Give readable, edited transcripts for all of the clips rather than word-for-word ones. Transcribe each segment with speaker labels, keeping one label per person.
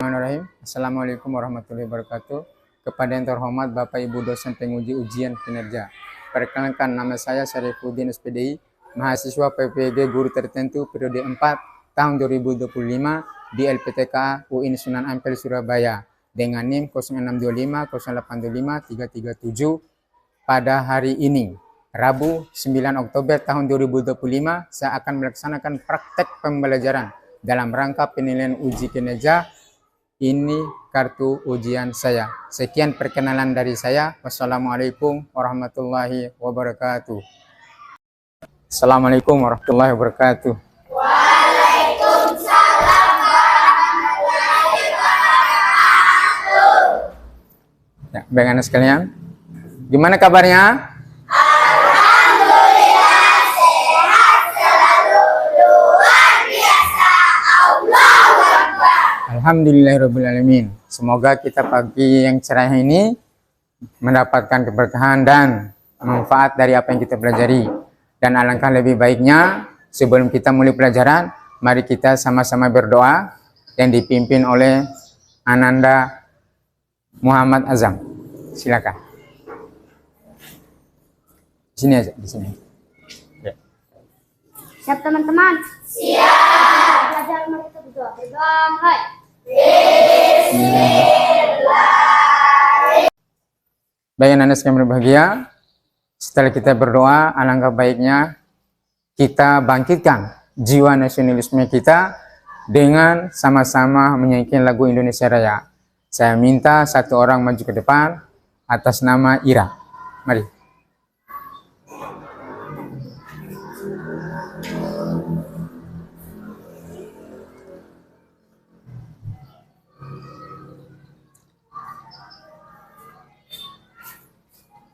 Speaker 1: Bismillahirrahmanirrahim. Assalamualaikum warahmatullahi wabarakatuh. Kepada yang terhormat Bapak Ibu dosen penguji ujian kinerja. Perkenalkan, nama saya Syarifuddin SPDI, mahasiswa PPG Guru Tertentu periode 4 tahun 2025 di LPTK UIN Sunan Ampel Surabaya dengan NIM 0625 0825 337. Pada hari ini, Rabu 9 Oktober tahun 2025, saya akan melaksanakan praktek pembelajaran dalam rangka penilaian uji kinerja. Ini kartu ujian saya. Sekian perkenalan dari saya. Wassalamualaikum warahmatullahi wabarakatuh. Assalamualaikum warahmatullahi wabarakatuh.
Speaker 2: Waalaikumsalam warahmatullahi wabarakatuh.
Speaker 1: Ya, baik anak sekalian. Gimana kabarnya?
Speaker 2: Alhamdulillah sehat selalu, luar biasa. Allahu Akbar.
Speaker 1: Alhamdulillahirrahmanirrahim. Semoga kita pagi yang cerah ini mendapatkan keberkahan dan manfaat dari apa yang kita pelajari. Dan alangkah lebih baiknya sebelum kita mulai pelajaran, mari kita sama-sama berdoa yang dipimpin oleh Ananda Muhammad Azam. Silakan. Di sini aja, di sini. Ya.
Speaker 3: Siap teman-teman?
Speaker 2: Siap.
Speaker 3: Belajar mari kita berdoa. Berdoa mulai.
Speaker 1: Baik anak sekalian berbahagia, setelah kita berdoa, alangkah baiknya kita bangkitkan jiwa nasionalisme kita dengan sama-sama menyanyikan lagu Indonesia Raya. Saya minta satu orang maju ke depan atas nama Ira. Mari.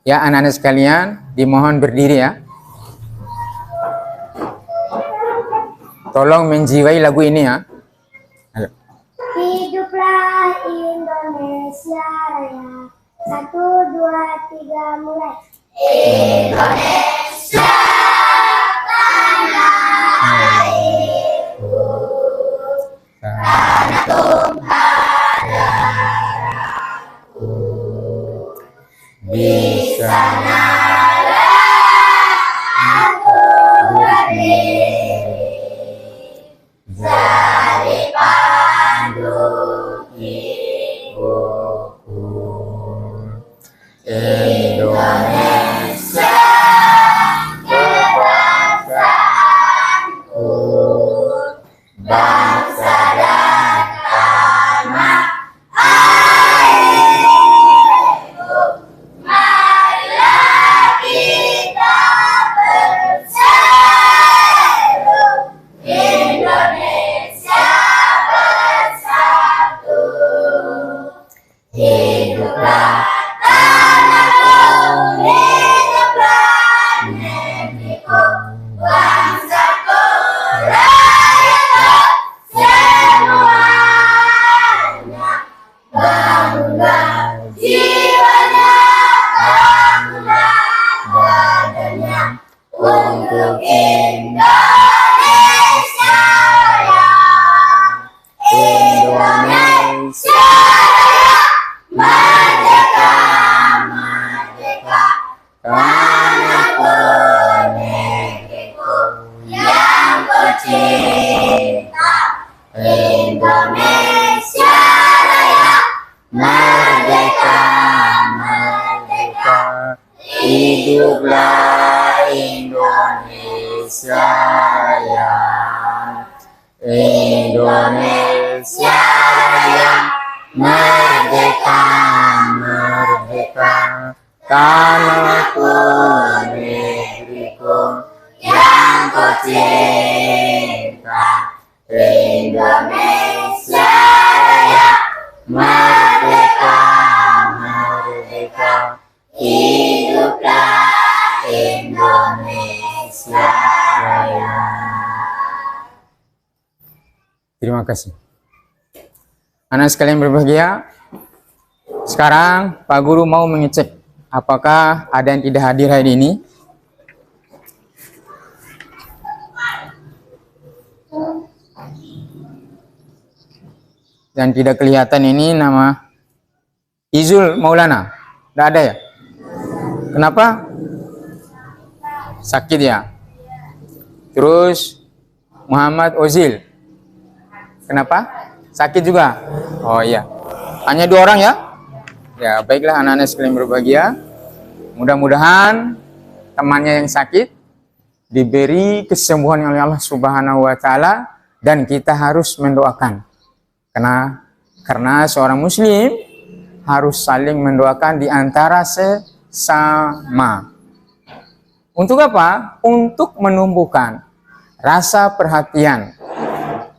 Speaker 1: Ya, anak-anak sekalian, dimohon berdiri ya. Tolong menjiwai lagu ini ya. Ayo.
Speaker 3: Hiduplah Indonesia Raya. 1, 2, 3 mulai.
Speaker 2: Indonesia tanah airku, tanah tumpah darahku. Di sanalah aku berdiri, jadi pandu ibuku. Indonesia kebangsaanku, bangsa dan tanah airku. Marilah kita bersatu, Indonesia bersatu. Hiduplah tanahku, hiduplah negeriku, bangsaku, rakyatku semuanya. Bangga jiwanya, bangga badannya untuk Indonesia Raya. Indonesia Raya, merdeka, merdeka, tanahku, negeriku yang kucinta. Indonesia Raya, merdeka, merdeka, hiduplah Indonesia Raya. Indonesia Raya, merdeka, merdeka, tanahku, negeriku yang kucinta. Indonesia Raya, merdeka, merdeka, hiduplah Indonesia Raya. Terima kasih. Anak sekalian berbahagia, sekarang Pak Guru mau mengecek apakah ada yang tidak hadir hari ini. Dan tidak kelihatan ini nama Izul Maulana. Tidak ada ya? Kenapa? Sakit ya. Terus Muhammad Ozil. Kenapa? Sakit juga. Oh iya. Hanya 2 orang ya? Ya, baiklah anak-anak sekalian berbahagia. Mudah-mudahan temannya yang sakit diberi kesembuhan oleh Allah Subhanahu wa taala, dan kita harus mendoakan. Karena seorang muslim harus saling mendoakan di antara sesama. Untuk apa? Untuk menumbuhkan rasa perhatian,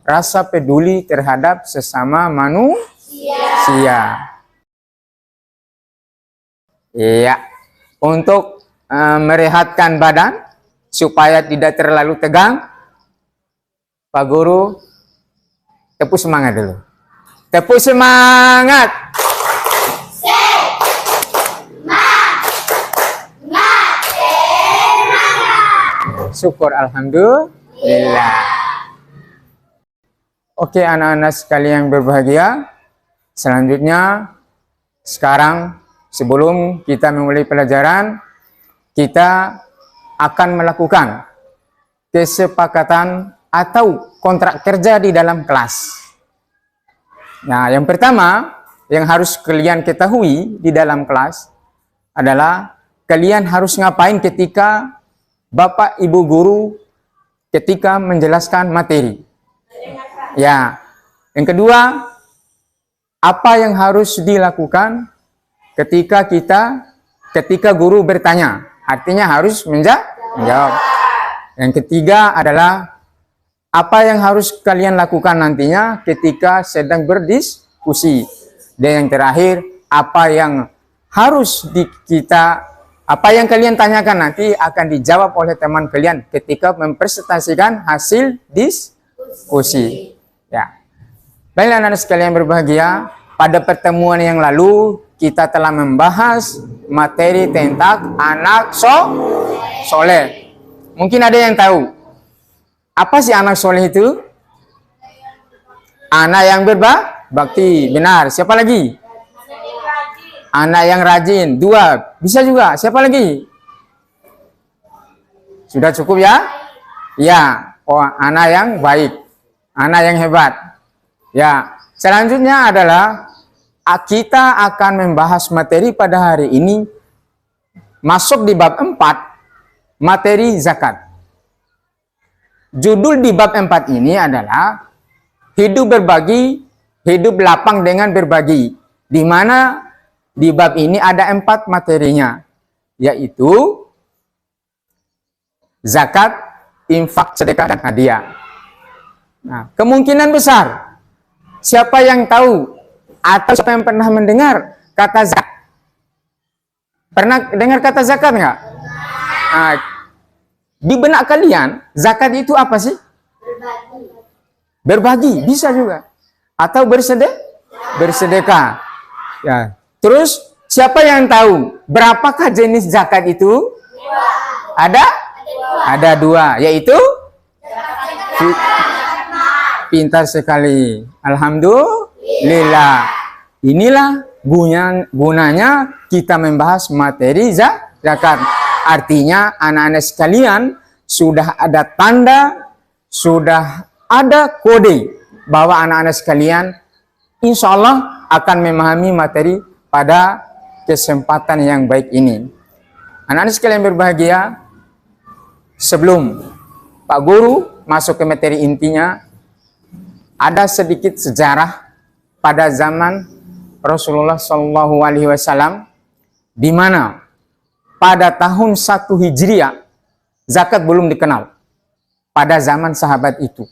Speaker 2: rasa peduli terhadap sesama manusia. Iya, untuk merehatkan badan supaya tidak terlalu tegang, Pak Guru tepuk semangat dulu. Tepuk semangat. Syukur alhamdulillah. Oke anak-anak sekalian yang berbahagia, selanjutnya sekarang sebelum kita memulai pelajaran, kita akan melakukan kesepakatan atau kontrak kerja di dalam kelas. Nah, yang pertama yang harus kalian ketahui di dalam kelas adalah kalian harus ngapain ketika Bapak Ibu guru ketika menjelaskan materi. Ya. Yang kedua, apa yang harus dilakukan ketika guru bertanya? Artinya harus menjawab. Yang ketiga adalah apa yang harus kalian lakukan nantinya ketika sedang berdiskusi. Dan yang terakhir, apa yang harus apa yang kalian tanyakan nanti akan dijawab oleh teman kalian ketika mempresentasikan hasil diskusi. Ya. Baiklah anak-anak sekalian berbahagia, pada pertemuan yang lalu kita telah membahas materi tentang anak soleh. Mungkin ada yang tahu apa sih anak soleh itu? Anak yang berbakti. Benar. Siapa lagi? Anak yang rajin. 2. Bisa juga. Siapa lagi? Sudah cukup ya? Ya. Oh, anak yang baik. Anak yang hebat. Ya. Selanjutnya adalah kita akan membahas materi pada hari ini. Masuk di bab 4. Materi zakat. Judul di bab 4 ini adalah hidup berbagi, hidup lapang dengan berbagi. Di mana di bab ini ada 4 materinya, yaitu zakat, infak, sedekah, dan hadiah. Nah, kemungkinan besar, siapa yang tahu atau siapa yang pernah mendengar kata zakat? Pernah dengar kata zakat nggak? Nah, di benak kalian, zakat itu apa sih? Berbagi, bisa juga. Atau bersedekah. Ya. Terus, siapa yang tahu berapakah jenis zakat itu? Ada 2, yaitu pintar sekali. Alhamdulillah. Inilah gunanya kita membahas materi zakat. Artinya anak-anak sekalian sudah ada tanda, sudah ada kode bahwa anak-anak sekalian insya Allah akan memahami materi pada kesempatan yang baik ini. Anak-anak sekalian berbahagia, sebelum Pak Guru masuk ke materi intinya, ada sedikit sejarah pada zaman Rasulullah SAW, di mana pada tahun 1 Hijriah zakat belum dikenal pada zaman sahabat itu.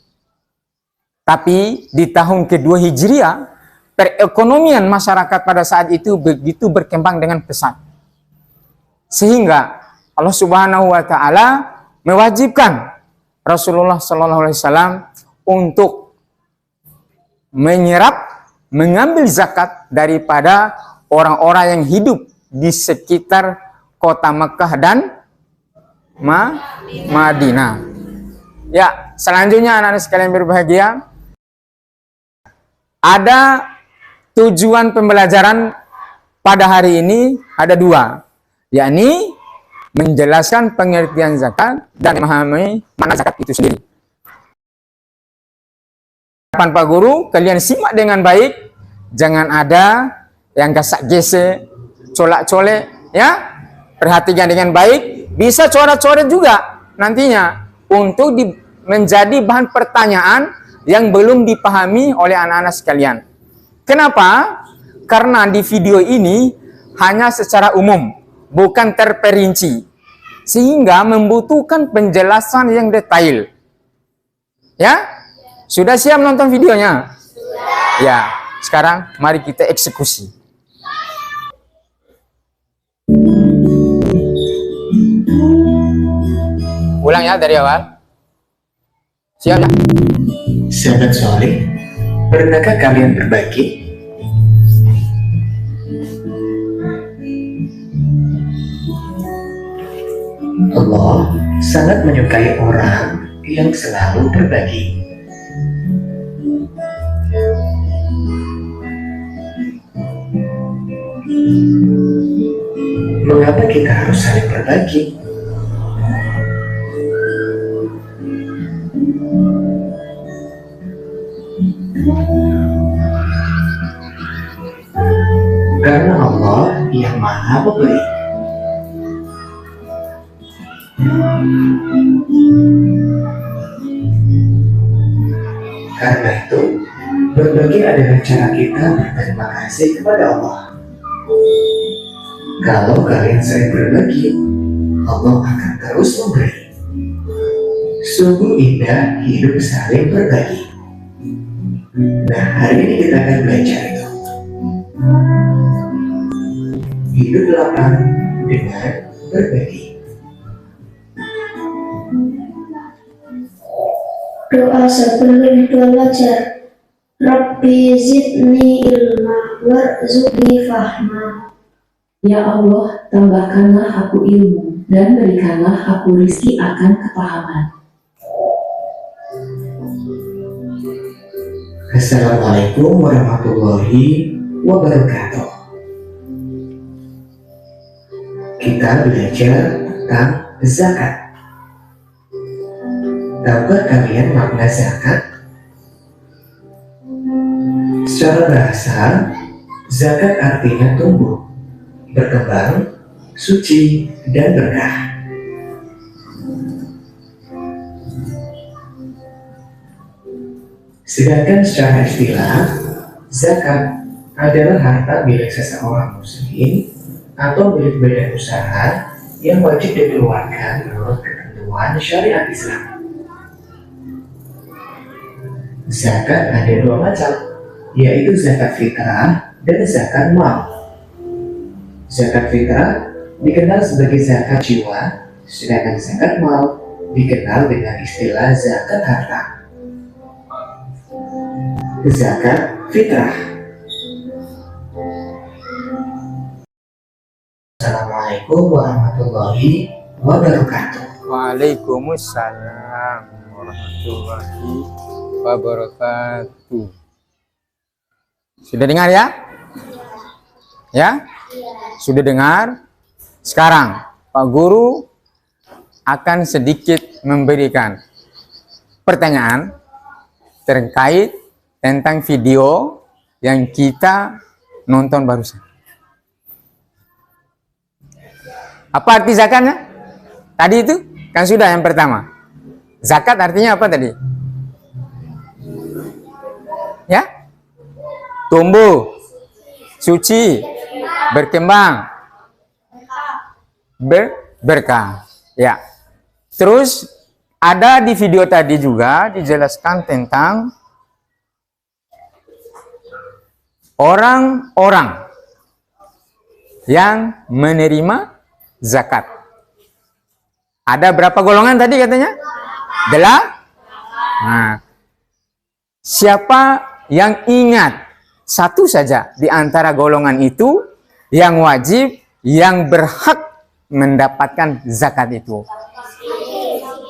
Speaker 2: Tapi di tahun kedua Hijriah, perekonomian masyarakat pada saat itu begitu berkembang dengan pesat. Sehingga Allah Subhanahu wa taala mewajibkan Rasulullah SAW untuk mengambil zakat daripada orang-orang yang hidup di sekitar kota Mekah dan Madinah. Ya, selanjutnya anak-anak sekalian berbahagia, ada tujuan pembelajaran pada hari ini ada dua, yakni menjelaskan pengertian zakat dan memahami makna zakat itu sendiri. Harapan Pak Guru, kalian simak dengan baik, jangan ada yang gasak gesek, colak-colek, ya. Perhatikan dengan baik, bisa coret-coret juga nantinya untuk menjadi bahan pertanyaan yang belum dipahami oleh anak-anak sekalian. Kenapa? Karena di video ini hanya secara umum, bukan terperinci, sehingga membutuhkan penjelasan yang detail. Ya, sudah siap nonton videonya? Sudah. Ya, sekarang mari kita eksekusi. Ulang ya dari awal. Siap ya?
Speaker 4: Sahabat soleh, pernahkah kalian berbagi? Allah sangat menyukai orang yang selalu berbagi. Mengapa kita harus saling berbagi? Karena Allah yang Maha Pemberi. Karena itu, berbagi adalah cara kita berterima kasih kepada Allah. Kalau kalian sering berbagi, Allah akan terus memberi. Sungguh indah hidup saling berbagi. Nah, hari ini kita akan belajar itu. Hidup lapang dengan berbagi.
Speaker 3: Doa sebelum belajar. Rabbi zidni ilma warzuqni fahma.
Speaker 5: Ya Allah, tambahkanlah aku ilmu dan berikanlah aku rizki akan kepahaman.
Speaker 4: Assalamualaikum warahmatullahi wabarakatuh. Kita belajar tentang zakat. Tahukah kalian makna zakat? Secara bahasa, zakat artinya tumbuh, berkembang, suci, dan berkah. Sedangkan secara istilah, zakat adalah harta milik seseorang muslim atau milik badan usaha yang wajib dikeluarkan menurut ketentuan syariat Islam. Zakat ada dua macam, yaitu zakat fitrah dan zakat mal. Zakat fitrah dikenal sebagai zakat jiwa, sedangkan zakat mal dikenal dengan istilah zakat harta. Zakat fitrah. Assalamualaikum warahmatullahi wabarakatuh.
Speaker 2: Waalaikumsalam warahmatullahi wabarakatuh. Sudah dengar ya? Ya? Sudah dengar? Sekarang Pak Guru akan sedikit memberikan pertanyaan terkait tentang video yang kita nonton barusan. Apa arti zakatnya? Tadi itu kan sudah yang pertama. Zakat artinya apa tadi? Ya? Tumbuh, suci, berkembang, berkah. Ya. Terus ada di video tadi juga dijelaskan tentang orang-orang yang menerima zakat. Ada berapa golongan tadi katanya? Nah, siapa yang ingat satu saja di antara golongan itu yang wajib, yang berhak mendapatkan zakat itu?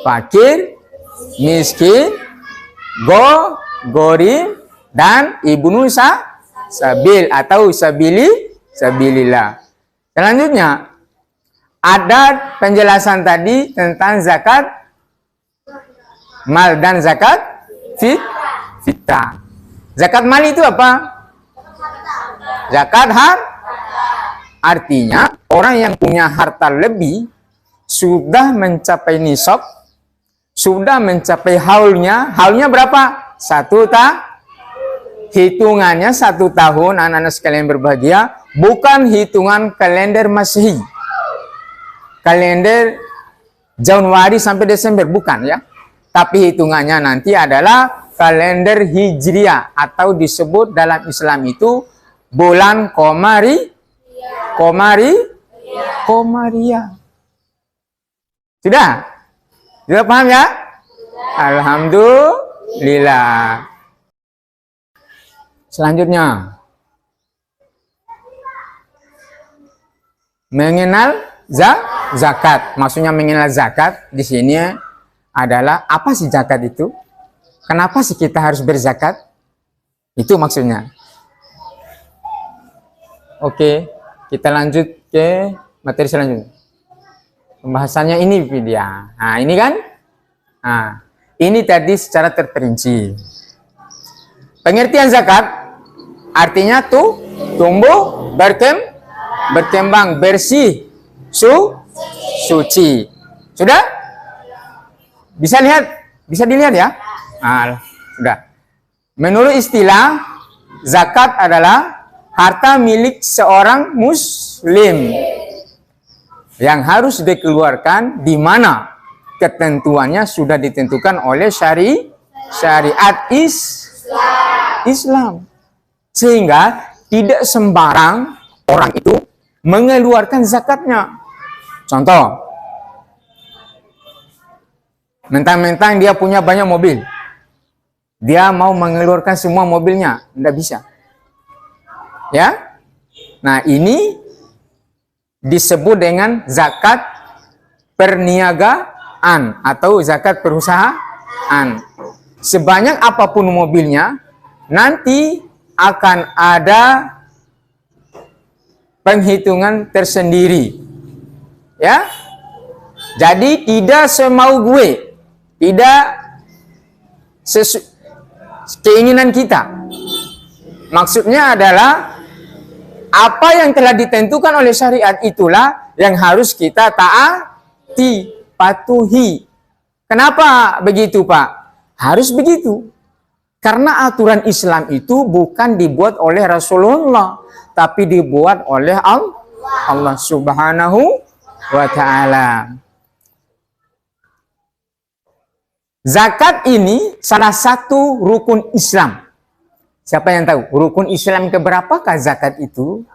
Speaker 2: Fakir, miskin, gharib, dan ibnu sabil atau sabilillah. Selanjutnya ada penjelasan tadi tentang zakat mal dan zakat fitrah. Zakat mal itu apa? Zakat artinya orang yang punya harta lebih, sudah mencapai nisab, sudah mencapai haulnya berapa? 1 hitungannya 1 tahun, anak-anak sekalian berbahagia, bukan hitungan kalender Masehi, kalender Januari sampai Desember, bukan ya, tapi hitungannya nanti adalah kalender Hijriah, atau disebut dalam Islam itu bulan Komariah. Sudah paham ya? Alhamdulillah. Selanjutnya, mengenal zakat. Maksudnya mengenal zakat di sini adalah apa sih zakat itu? Kenapa sih kita harus berzakat? Itu maksudnya. Oke, kita lanjut ke materi selanjutnya. Pembahasannya ini dia. Nah, ini kan? Nah, ini tadi secara terperinci. Pengertian zakat artinya tumbuh, berkembang, bersih, suci. Sudah? Bisa dilihat ya? Nah, sudah. Menurut istilah, zakat adalah harta milik seorang muslim yang harus dikeluarkan di mana ketentuannya sudah ditentukan oleh syariat Islam. Sehingga tidak sembarang orang itu mengeluarkan zakatnya. Contoh, mentang-mentang dia punya banyak mobil, dia mau mengeluarkan semua mobilnya, tidak bisa. Ya, nah ini disebut dengan zakat perniagaan atau zakat perusahaan. Sebanyak apapun mobilnya, nanti akan ada penghitungan tersendiri. Ya, jadi tidak semau gue, tidak keinginan kita. Maksudnya adalah apa yang telah ditentukan oleh syariat itulah yang harus kita taati, patuhi. Kenapa begitu, Pak? Harus begitu. Karena aturan Islam itu bukan dibuat oleh Rasulullah, tapi dibuat oleh Allah Subhanahu wa Ta'ala. Zakat ini salah satu rukun Islam. Siapa yang tahu? Rukun Islam keberapakah zakat itu?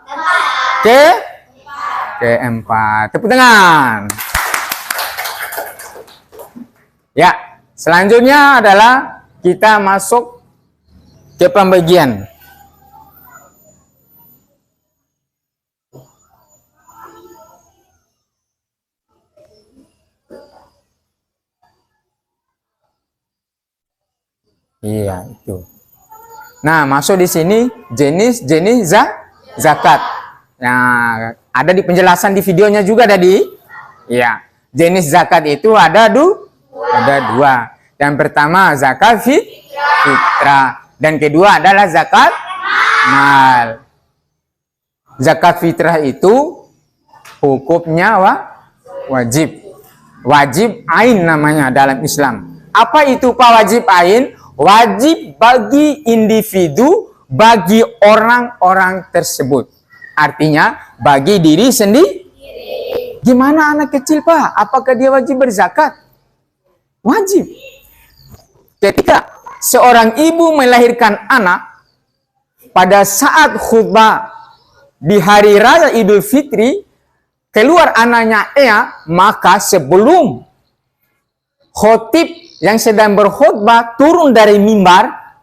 Speaker 2: Keempat. Tepuk tangan. Ya, selanjutnya adalah kita masuk ke pembagian. Iya, itu. Nah, masuk di sini jenis-jenis zakat. Nah, ada di penjelasan di videonya juga tadi. Ya, jenis zakat itu ada dua. Yang pertama zakat fitrah, dan kedua adalah zakat mal. Zakat fitrah itu hukumnya wajib ain namanya dalam Islam. Apa itu Pak wajib ain? Wajib bagi individu, bagi orang-orang tersebut. Artinya bagi diri sendiri. Gimana anak kecil, Pak? Apakah dia wajib berzakat? Wajib. Ketika seorang ibu melahirkan anak, pada saat khutbah di hari raya Idul Fitri, keluar anaknya maka sebelum khotib yang sedang berkhutbah turun dari mimbar,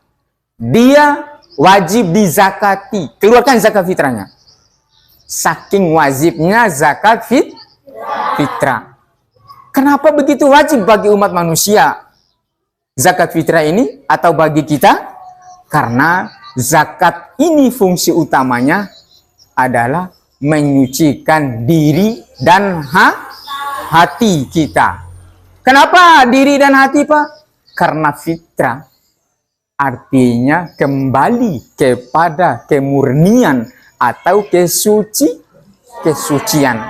Speaker 2: dia wajib dizakati, keluarkan zakat fitrahnya. Saking wajibnya zakat fitrah. Kenapa begitu wajib bagi umat manusia zakat fitrah ini, atau bagi kita? Karena zakat ini fungsi utamanya adalah menyucikan diri dan hati kita. Kenapa diri dan hati, Pak? Karena fitrah artinya kembali kepada kemurnian atau kesucian.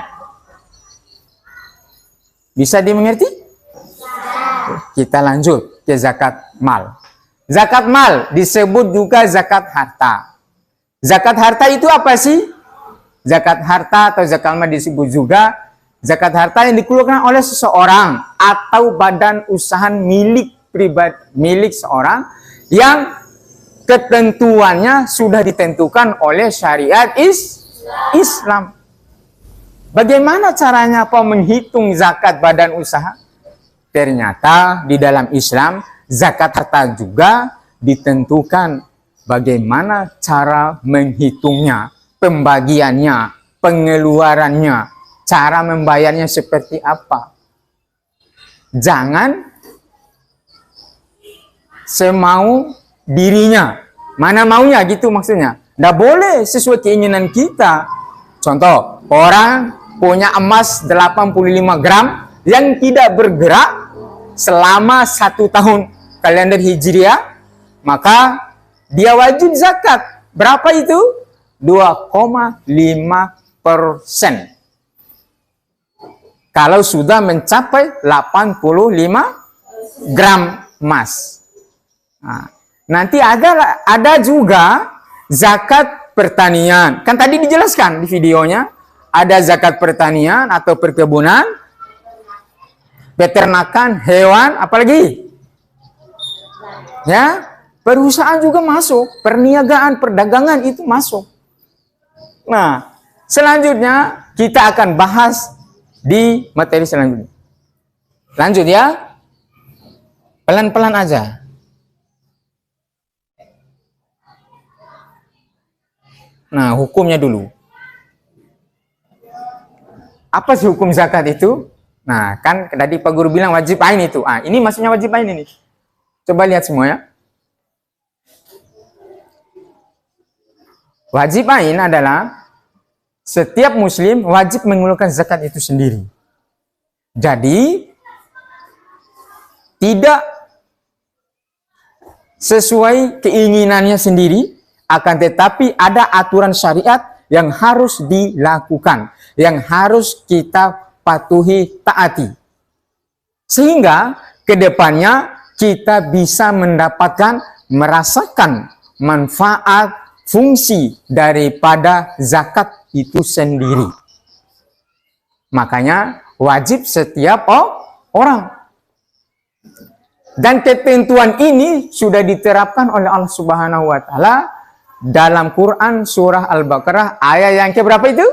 Speaker 2: Bisa dimengerti? Kita lanjut ke zakat mal. Zakat mal disebut juga zakat harta. Zakat harta itu apa sih? Zakat harta atau zakat mal disebut juga zakat harta yang dikeluarkan oleh seseorang atau badan usaha milik pribadi, milik seorang yang ketentuannya sudah ditentukan oleh syariat Islam. Bagaimana caranya Pak menghitung zakat badan usaha? Ternyata di dalam Islam zakat harta juga ditentukan bagaimana cara menghitungnya, pembagiannya, pengeluarannya, cara membayarnya seperti apa. Jangan semau dirinya, mana maunya gitu maksudnya. Nggak boleh sesuai keinginan kita. Contoh, orang punya emas 85 gram yang tidak bergerak selama 1 tahun kalender Hijriah, maka dia wajib zakat. Berapa itu? 2,5%. Kalau sudah mencapai 85 gram emas. Nah, nanti ada juga zakat pertanian. Kan tadi dijelaskan di videonya, ada zakat pertanian atau perkebunan, peternakan, hewan, apalagi? Ya, perusahaan juga masuk, perniagaan, perdagangan itu masuk. Nah, selanjutnya kita akan bahas di materi selanjutnya. Lanjut ya. Pelan-pelan aja. Nah, hukumnya dulu. Apa sih hukum zakat itu? Nah, kan tadi Pak Guru bilang wajib ain itu. Ah, ini maksudnya wajib ain ini. Coba lihat semua ya. Wajib ain adalah setiap muslim wajib mengeluarkan zakat itu sendiri. Jadi, tidak sesuai keinginannya sendiri, akan tetapi ada aturan syariat yang harus dilakukan, yang harus kita patuhi, taati. Sehingga kedepannya kita bisa mendapatkan, merasakan manfaat, fungsi daripada zakat itu sendiri. Makanya wajib setiap orang. Dan ketentuan ini sudah diterapkan oleh Allah Subhanahu wa Ta'ala dalam Quran surah Al-Baqarah ayat yang keberapa itu?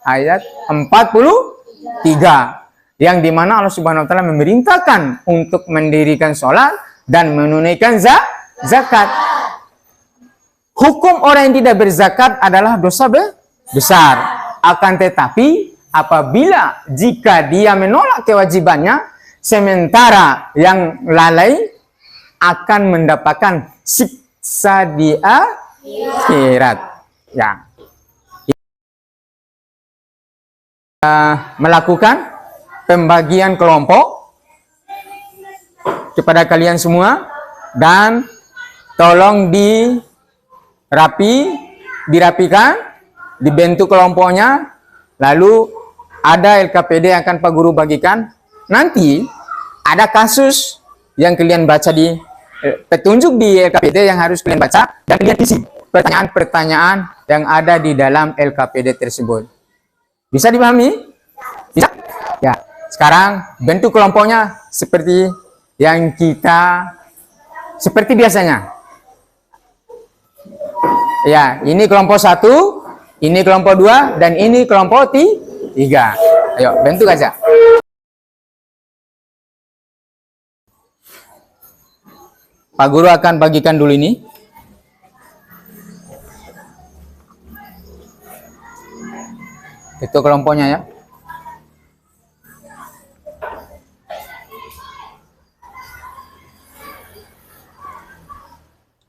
Speaker 2: Ayat 43. Yang dimana Allah Subhanahu wa Ta'ala memerintahkan untuk mendirikan sholat dan menunaikan zakat. Hukum orang yang tidak berzakat adalah dosa besar. Akan tetapi apabila jika dia menolak kewajibannya, sementara yang lalai akan mendapatkan siksa di akhirat. Ya. Melakukan pembagian kelompok kepada kalian semua dan tolong dirapikan, dibentuk kelompoknya, lalu ada LKPD yang akan Pak Guru bagikan. Nanti ada kasus yang kalian baca di petunjuk di LKPD yang harus kalian baca dan kalian isi pertanyaan-pertanyaan yang ada di dalam LKPD tersebut. Bisa dipahami? Bisa? Ya. Sekarang bentuk kelompoknya seperti yang seperti biasanya. Ya, ini kelompok 1, ini kelompok 2, dan ini kelompok 3. Ayo, bentuk aja. Pak Guru akan bagikan dulu ini. Itu kelompoknya ya.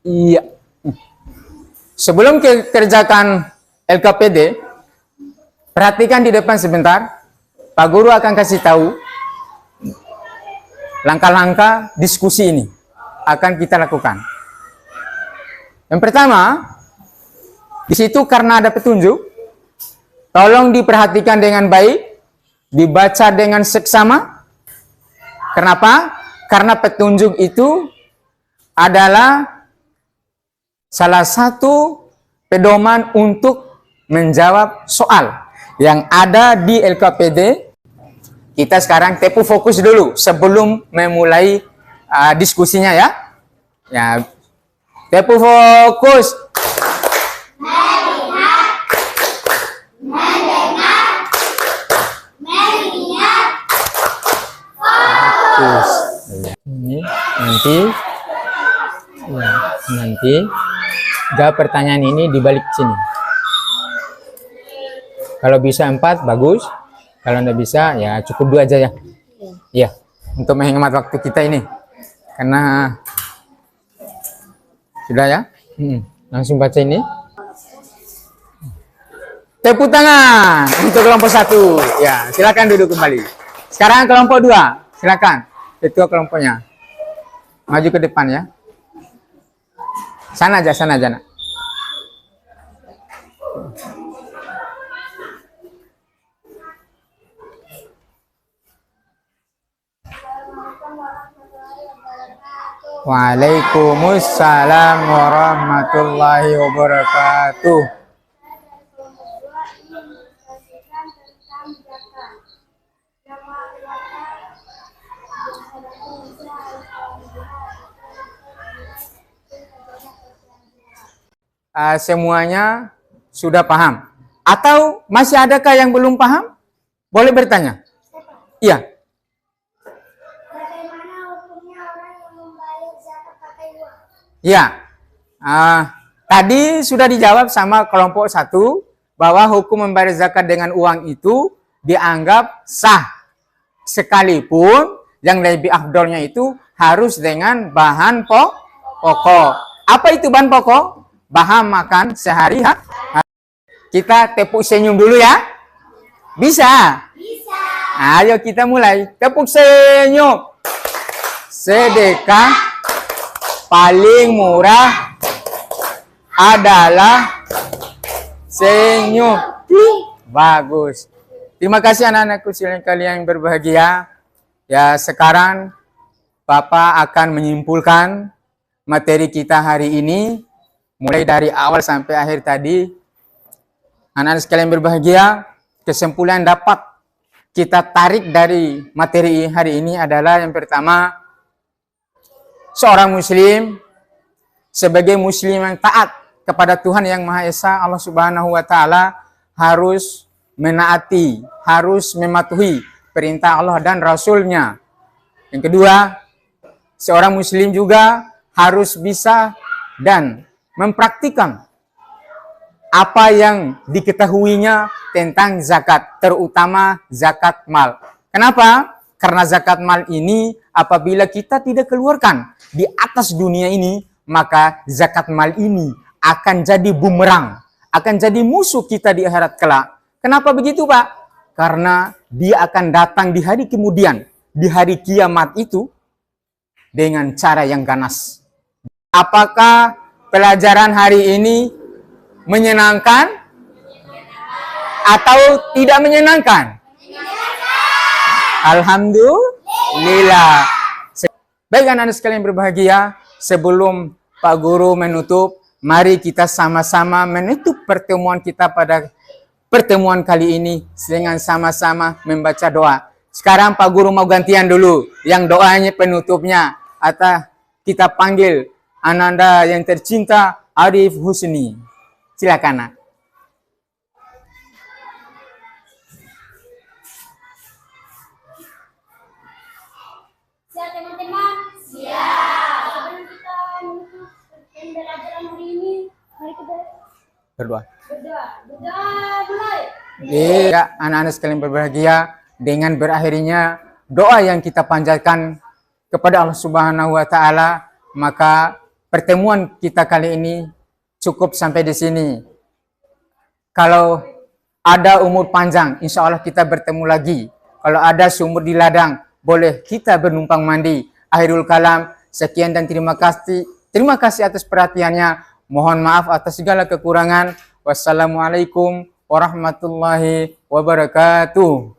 Speaker 2: Iya. sebelum kerjakan LKPD, perhatikan di depan sebentar. Pak Guru akan kasih tahu langkah-langkah diskusi ini akan kita lakukan. Yang pertama, di situ karena ada petunjuk, tolong diperhatikan dengan baik, dibaca dengan seksama. Kenapa? Karena petunjuk itu adalah salah satu pedoman untuk menjawab soal yang ada di LKPD. Kita sekarang tepu fokus dulu sebelum memulai diskusinya ya. Ya, tepu fokus. Fokus. Ini nanti jawab pertanyaan ini di balik sini. Kalau bisa 4 bagus. Kalau nggak bisa, ya cukup 2 aja ya. Iya, untuk menghemat waktu kita ini. Karena sudah ya. Langsung baca ini. Tepuk tangan untuk kelompok 1. Ya, silakan duduk kembali. Sekarang kelompok 2. Silakan. Ketua kelompoknya. Maju ke depan ya. Sana aja nak. Waalaikumsalam warahmatullahi wabarakatuh. Semuanya sudah paham? Atau masih adakah yang belum paham? Boleh bertanya. Iya. Ya, tadi sudah dijawab sama kelompok 1 bahwa hukum membayar zakat dengan uang itu dianggap sah. Sekalipun yang lebih afdolnya itu harus dengan bahan pokok. Apa itu bahan pokok? Bahan makan sehari. Kita tepuk senyum dulu ya. Bisa? Bisa. Ayo kita mulai. Tepuk senyum. Sedekah paling murah adalah senyum. Bagus. Terima kasih anak-anakku kalian yang berbahagia. Ya, sekarang Bapak akan menyimpulkan materi kita hari ini. Mulai dari awal sampai akhir tadi. Anak-anak sekalian berbahagia, kesimpulan dapat kita tarik dari materi hari ini adalah yang pertama, seorang muslim sebagai muslim yang taat kepada Tuhan yang Maha Esa Allah Subhanahu wa taala harus menaati, harus mematuhi perintah Allah dan Rasul-Nya. Yang kedua, seorang muslim juga harus bisa dan mempraktikkan apa yang diketahuinya tentang zakat, terutama zakat mal. Kenapa? Karena zakat mal ini apabila kita tidak keluarkan di atas dunia ini, maka zakat mal ini akan jadi bumerang, akan jadi musuh kita di akhirat kelak. Kenapa begitu, Pak? Karena dia akan datang di hari kemudian, di hari kiamat itu dengan cara yang ganas. Apakah pelajaran hari ini menyenangkan atau tidak menyenangkan? Alhamdulillah. Baik anak-anak sekalian berbahagia, sebelum Pak Guru menutup, mari kita sama-sama menutup pertemuan kita pada pertemuan kali ini dengan sama-sama membaca doa. Sekarang Pak Guru mau gantian dulu, yang doanya penutupnya. Atau kita panggil Ananda yang tercinta Arif Husni. Silakan, Nak.
Speaker 6: Siap teman-teman? Siap. Sebelum kita menutup pembelajaran hari ini, mari kita
Speaker 2: Berdoa.
Speaker 6: mulai.
Speaker 2: Ya, anak-anak sekalian berbahagia, dengan berakhirnya doa yang kita panjatkan kepada Allah Subhanahu wa taala, maka pertemuan kita kali ini cukup sampai di sini. Kalau ada umur panjang, insya Allah kita bertemu lagi. Kalau ada sumur di ladang, boleh kita bernumpang mandi. Akhirul kalam, sekian dan terima kasih. Terima kasih atas perhatiannya. Mohon maaf atas segala kekurangan. Wassalamualaikum warahmatullahi wabarakatuh.